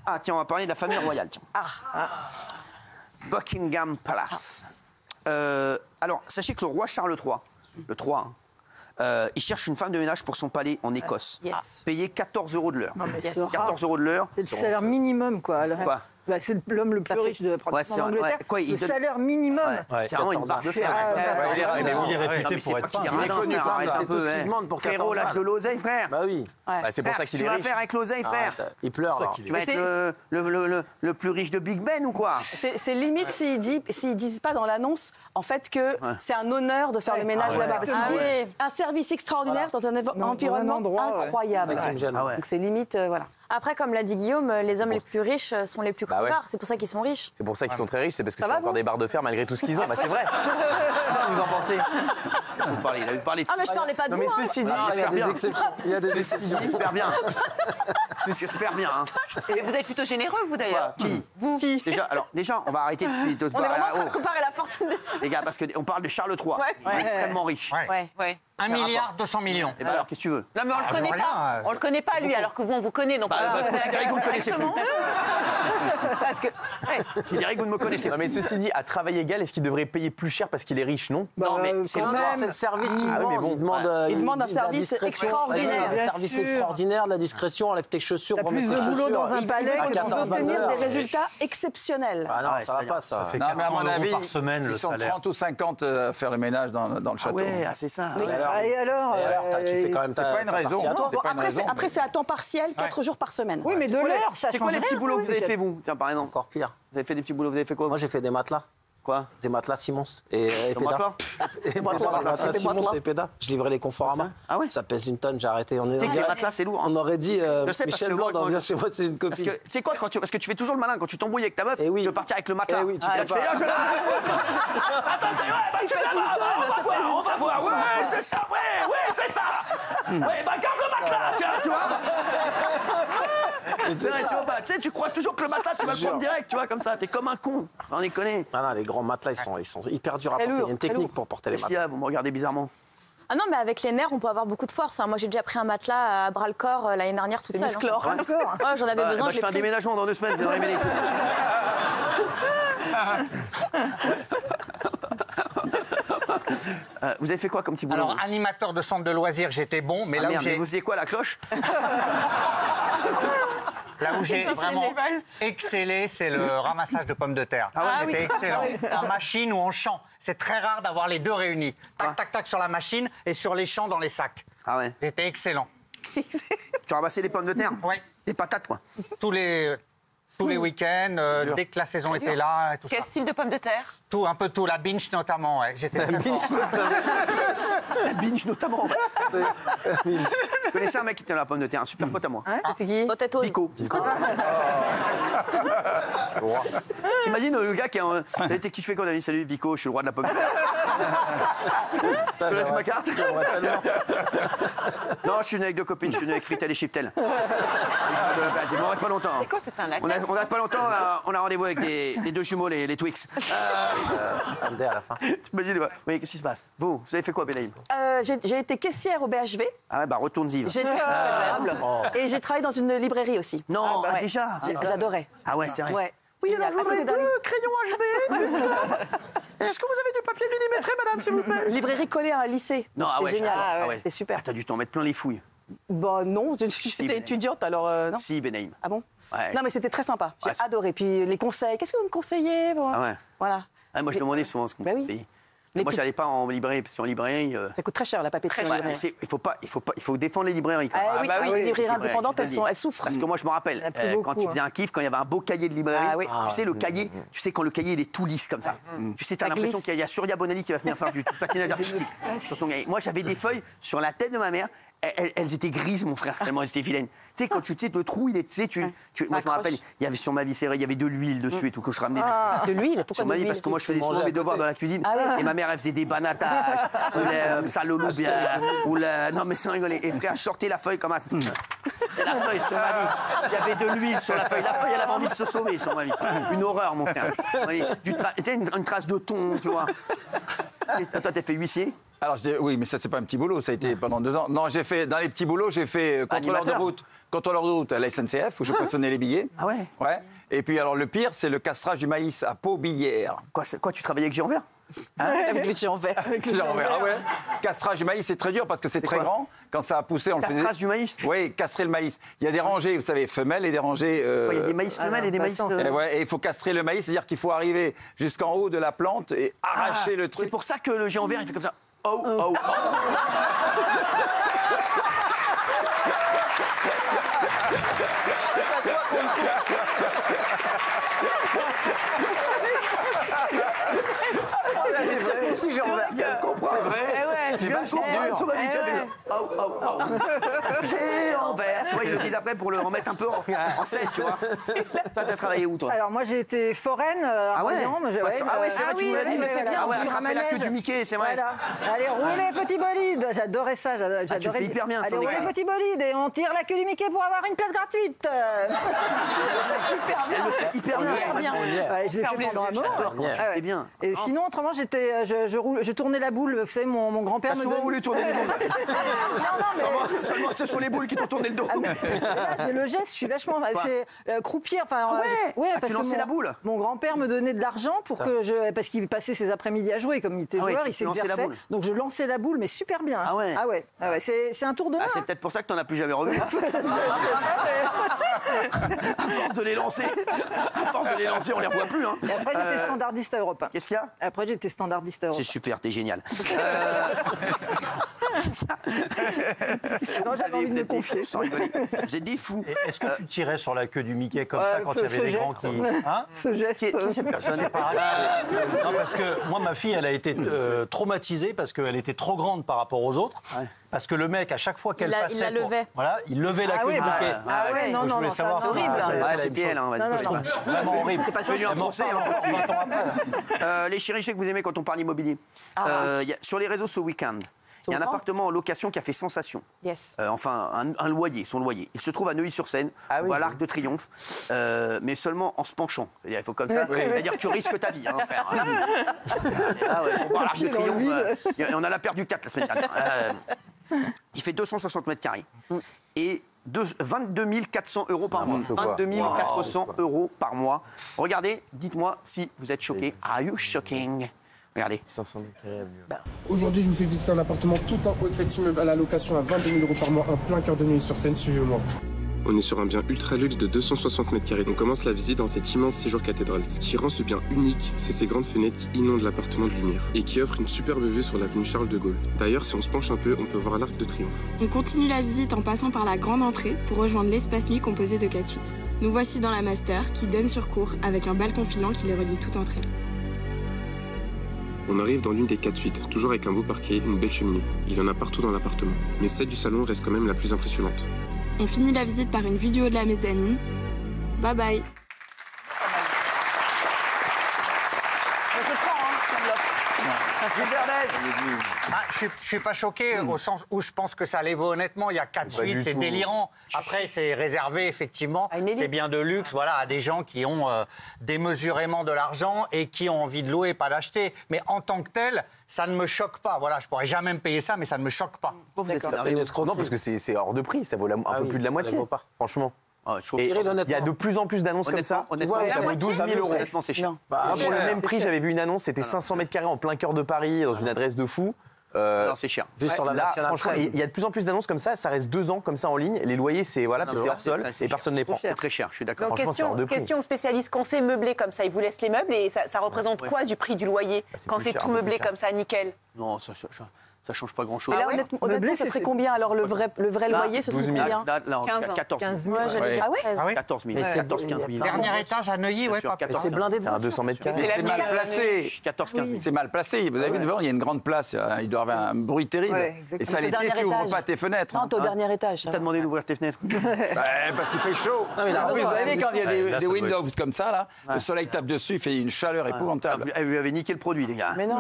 Ah, tiens, on va parler de la famille royale. Tiens. Buckingham Palace. Alors, sachez que le roi Charles III, le 3, il cherche une femme de ménage pour son palais en Écosse. Payé 14 € de l'heure. 14 € de l'heure. C'est le salaire minimum, quoi. Quoi? Bah, c'est l'homme le plus riche de pratiquement l'Angleterre. Le salaire minimum. C'est vraiment une barre de fer. Il est réputé pour être arrête un peu. Frérot, lâche de l'oseille, frère. Bah oui. C'est pour ça qu'il est Tu vas riche. faire avec l'oseille, frère. Il pleure. Tu vas être le plus riche de Big Ben ou quoi? C'est limite s'ils disent pas dans l'annonce, en fait, que c'est un honneur de faire le ménage là-bas. Parce qu'ils disent un service extraordinaire dans un environnement incroyable. Donc c'est limite, voilà. Après, comme l'a dit Guillaume, les hommes les plus riches sont les plus crevards. C'est pour ça qu'ils sont riches. C'est pour ça qu'ils sont très riches, c'est parce que c'est encore des barres de fer malgré tout ce qu'ils ont. Bah c'est vrai. Qu'est-ce que vous en pensez? Il a eu parlé. Ah mais je parlais pas de vous. Mais ceci dit, il y a des exceptions. Il y a des exceptions. J'espère bien. J'espère bien. Et vous êtes plutôt généreux, vous d'ailleurs. Qui? Vous. Déjà, on va arrêter de On est vraiment en train de comparer la fortune des... Les gars, parce qu'on parle de Charles III, extrêmement riche. 1,2 milliard Et ben alors, qu'est-ce que tu veux? Non, mais on le connaît pas. On le connaît pas, lui, alors que vous, on vous connaît. Donc, considérez que vous ne me connaissez plus. Parce que... Je dirais que vous ne me connaissez Non pas. mais ceci dit, à travail égal, est-ce qu'il devrait payer plus cher parce qu'il est riche, non? Non, mais c'est le service qu'il demande. Il demande un service extraordinaire. Un service extraordinaire, de la discrétion, enlève tes chaussures, T'as plus de boulot dans un palais On que peut obtenir des résultats exceptionnels. Ah non, ça va pas, ça. Non, mais à mon avis, par semaine, le salaire. Ils sont 30 ou 50 à faire le ménage dans le château. Ouais, c'est ça. Et alors Tu fais quand même C'est pas une raison. Après, c'est à temps partiel, 4 jours par semaine. Oui, mais de l'heure, ça C'est quoi les petits boulots que vous avez fait, vous? Tiens, par exemple. encore pire. Vous avez fait des petits boulots, vous avez fait quoi? Moi, j'ai fait des matelas. Quoi? Des matelas Simons et Péda. matelas Des matelas Simons et Péda. Je livrais les conforts à main. Ah ouais? Ça pèse une tonne, j'ai arrêté. Tu sais que les matelas, c'est lourd. On aurait dit sais, parce Michel que Blanc moi, dans Viens chez moi, c'est une Parce copine. que, tu sais quoi, parce que tu fais toujours le malin, quand tu t'embrouilles avec ta meuf, tu veux partir avec le matelas. oui, tu Là, peux tu fais, pas. je Attends, on va voir, ouais, c'est ça, ouais, c'est ça. Ouais, bah garde le matelas, tiens, tu vois. Tu sais, tu crois toujours que le matelas, tu vas le prendre direct, tu vois, comme ça, t'es comme un con. On y connaît. Ah non, les grands matelas, ils sont hyper durs à porter. Il y a une technique pour porter les Qu'est-ce qu'il y matelas. a? Vous me regardez bizarrement. Ah non, mais avec les nerfs, on peut avoir beaucoup de force. Moi, j'ai déjà pris un matelas à bras-le-corps l'année dernière toute seule. Musclore. Ouais, j'en avais besoin, Je fais un déménagement dans 2 semaines, je viendrai m'aider. Vous avez fait quoi comme petit boulot? Alors, animateur de centre de loisirs, j'étais bon, mais Ah là merde, où mais j'ai... vous faisiez quoi, la cloche? Là où j'ai vraiment excellé, c'est le ramassage de pommes de terre. C'était excellent. En machine ou en champ. C'est très rare d'avoir les deux réunis. Tac, tac, tac sur la machine et sur les champs dans les sacs. Ah ouais. J'étais excellent. Tu ramassais les pommes de terre? Oui. Des patates, quoi. Tous les week-ends, dès que la saison était là et tout ça. quel style de pommes de terre? Tout, un peu tout. La binge notamment, ouais. J'étais très fort. La binge, notamment. Vous connaissez un mec qui était dans la pomme de terre, un super pote à moi. C'était qui? Potatoes. Vico. T'imagines le gars qui a... Ça a été kiffé qu'on a dit salut Vico, je suis le roi de la pomme de terre. Je te laisse ma carte. Non, je suis venu avec 2 copines, je suis venu avec Fritel et Chiptel. On reste pas longtemps. C'est quoi, c'est un On reste pas longtemps, on a rendez-vous avec les 2 jumeaux, les Twix. MD à la fin. T'imagines, oui, qu'est-ce qui se passe? Vous avez fait quoi, Bélaïm? J'ai été caissière au BHV. Ah ouais, bah retourne-y. J'étais et j'ai travaillé dans une librairie aussi. Non, ouais. déjà? J'adorais. Ah ouais, c'est vrai. Ouais. Oui, Génial. alors je voudrais 2 crayons HB, une gomme. Est-ce que vous avez du papier millimétré, madame, s'il vous plaît? Librairie collée à un lycée. Non, C'était génial. Ah ouais. C'était super. Ah, t'as dû t'en mettre plein les fouilles. Bah non, j'étais étudiante alors non. Si, Benaïm. Ah bon? Ouais. Non mais c'était très sympa. J'ai Ouais, adoré. Puis les conseils. Qu'est-ce que vous me conseillez? Bon, Ah ouais. Voilà. Ah, moi, je demandais souvent ce qu'on Bah oui. conseillait. Les Moi, petits- je n'allais pas en librairie, parce qu'en librairie... Ça coûte très cher la papeterie. en Ouais, librairie. mais il faut défendre les librairies. Quand même. Ah oui, bah oui. les librairies librairies, indépendantes, je te le dis. elles souffrent. Parce que moi, je me rappelle, Il y en a plus quand beaucoup, tu faisais un kiff, quand il y avait un beau cahier de librairie, Ah oui. tu sais, le cahier, tu sais, quand le cahier, il est tout lisse comme ça. Tu sais, t'as Ça l'impression glisse. qu'il y a Surya Bonali qui va venir faire du patinage artistique sur son cahier. Moi, j'avais des feuilles sur la tête de ma mère. Elles étaient grises, mon frère, tellement elles étaient vilaines. Tu sais, quand tu sais, le trou, il est. Tu sais, moi, je me rappelle, il y avait sur ma viscère, il y avait de l'huile dessus et tout, que je ramenais. De l'huile? Pourquoi Sur de ma vie, l'huile? parce que moi, je faisais souvent mes devoirs dans la cuisine. Et ma mère, elle faisait des banatage, ou les saloloubia, ou le. Non, mais sans rigoler. Et frère, je sortais la feuille comme ça. C'est la feuille sur ma vie. Il y avait de l'huile sur la feuille. La feuille, elle avait envie de se sauver sur ma vie. Une horreur, mon frère. Oui, une trace de thon, tu vois. Et toi, t'as fait huissier? Alors, oui, mais ça, c'est pas un petit boulot. Ça a été pendant 2 ans. Non, j'ai fait, dans les petits boulots, j'ai fait contrôleur de route à la SNCF, où je poinçonnais les billets. Ah ouais? Ouais. Et puis, alors, le pire, c'est le castrage du maïs à Pau-Billère. Quoi, tu travaillais avec Jean Vert? Avec les gens verts. Ah ouais. Castrage du maïs, c'est très dur parce que c'est très grand. Quand ça a poussé, on le faisait. Castrage du maïs? Oui, castrer le maïs. Il y a des rangées, vous savez, femelles et des rangées. Il y a des maïs femelles et des maïs. Et il faut castrer le maïs, c'est-à-dire qu'il faut arriver jusqu'en haut de la plante et arracher le truc. C'est pour ça que le géant vert, il fait comme ça. Oh, oh, oh. Si Jean Vert. Je viens de comprendre. Je viens de comprendre. Son habitude, il fait oh, oh, oh. Géant vert. Tu vois, il le dit après pour le remettre un peu en scène, tu vois. Toi, t'as travaillé où, toi? Alors, moi, j'ai été foraine à Royan. Ah ouais, c'est vrai, tu nous l'as dit. Ah ouais, attraper la queue du Mickey, c'est vrai. Voilà. Allez, roulez, petit bolide. J'adorais ça. Tu fais hyper bien, ça. Allez, roulez, petit bolide. Et on tire la queue du Mickey pour avoir une place gratuite. Elle le fait hyper bien. Je l'ai fait pendant un moment. C'est bien. Et sinon, autrement, je tournais la boule. Vous savez, mon grand-père me souvent voulu tourner les boules. Non, Seulement, ce sont les boules qui t'ont tourné le dos. J'ai le geste, je suis vachement... C'est croupier, enfin... Tu lançais la boule. Mon grand-père me donnait de l'argent pour que je... Parce qu'il passait ses après-midi à jouer, comme il était joueur, il s'exerçait. Donc je lançais la boule, mais super bien. Ah ouais. C'est un tour de main. C'est peut-être pour ça que t'en as plus jamais revu. À force de les lancer, on les revoit plus. Hein. Et après, j'étais standardiste à Europe 1. Qu'est-ce qu'il y a? Après, j'étais standardiste à Europe 1. C'est super, t'es génial. Non, j'avais envie de me confier. Sans rigoler. Vous êtes des fous. Est-ce que tu tirais sur la queue du Mickey comme ça quand il y avait des grands qui... Hein? Ce geste. Cette personne n'est pas... Non, parce que moi, ma fille, elle a été traumatisée parce qu'elle était trop grande par rapport aux autres. Ouais. Parce que le mec, à chaque fois qu'elle passait... Il la levait. Voilà, il levait la queue du Mickey. Ah ouais, non, non, c'est horrible. C'était elle, hein, vraiment horrible. C'est pas je vais lui rembourser. Les chirurgiens que vous aimez quand on parle immobilier. Sur les réseaux ce week-end, il y a un appartement en location qui a fait sensation. Yes. Enfin, un loyer, son loyer. Il se trouve à Neuilly-sur-Seine, ou à l'Arc de Triomphe, mais seulement en se penchant. C'est-à-dire, il faut comme ça. C'est-à-dire que tu risques ta vie, hein, frère. Là, pour voir l'Arc de Triomphe, on en a perdu 4 la semaine dernière. Il fait 260 mètres carrés. Et 22 400 € par mois. 22 400 € par mois. Regardez, dites-moi si vous êtes choqués. Are you shocking? Regardez. 500 mètres carrés. Aujourd'hui, je vous fais visiter un appartement tout en haut de cet immeuble à la location à 22 000 € par mois en plein cœur de Neuilly-sur-Seine. Suivez-moi. On est sur un bien ultra luxe de 260 mètres carrés. On commence la visite dans cet immense séjour cathédrale. Ce qui rend ce bien unique, c'est ces grandes fenêtres qui inondent l'appartement de lumière et qui offrent une superbe vue sur l'avenue Charles de Gaulle. D'ailleurs, si on se penche un peu, on peut voir l'Arc de Triomphe. On continue la visite en passant par la grande entrée pour rejoindre l'espace nuit composé de 4 suites. Nous voici dans la master qui donne sur cour avec un balcon filant qui les relie toutes entre elles. On arrive dans l'une des 4 suites, toujours avec un beau parquet, une belle cheminée. Il y en a partout dans l'appartement. Mais celle du salon reste quand même la plus impressionnante. On finit la visite par une vue du haut de la mezzanine. Bye bye. Je suis pas choqué au sens où je pense que ça les vaut honnêtement. Il y a 4 suites, c'est délirant. Après, c'est réservé effectivement. C'est bien de luxe, voilà, à des gens qui ont démesurément de l'argent et qui ont envie de louer, pas d'acheter. Mais en tant que tel, ça ne me choque pas. Voilà, je pourrais jamais me payer ça, mais ça ne me choque pas. Non, parce que c'est hors de prix. Ça vaut un peu plus de la moitié. Franchement. Et il y a de plus en plus d'annonces comme ça. Tu vois, ça vaut 12 000 €. C'est cher. Pour le même prix, j'avais vu une annonce, c'était 500 mètres carrés en plein cœur de Paris, dans une adresse de fou. Non, c'est cher. Là, franchement, il y a de plus en plus d'annonces comme ça reste 2 ans comme ça en ligne. Les loyers, c'est hors sol et personne ne les prend. C'est très cher, je suis d'accord. Question spécialiste, quand c'est meublé comme ça, ils vous laissent les meubles et ça représente quoi du prix du loyer quand c'est tout meublé comme ça, nickel? Non, ça change pas grand-chose. Et là, honnêtement, ça serait combien alors le vrai loyer, ce serait combien? 14 000. Ah ouais 14 000. 14, 15 000. Dernier étage à Neuilly, ouais, pas c'est blindé, c'est un 200 mètres carrés. C'est mal placé. 14, 15 000. C'est mal placé. Vous avez vu devant, il y a une grande place. Il doit y avoir un bruit terrible. Et ça, l'été, tu n'ouvres pas tes fenêtres. Non, t'es au dernier étage. T'as demandé d'ouvrir tes fenêtres? Parce qu'il fait chaud. Vous savez, quand il y a des windows comme ça, là, le soleil tape dessus, il fait une chaleur épouvantable. Vous lui avez niqué le produit, les gars. Mais non,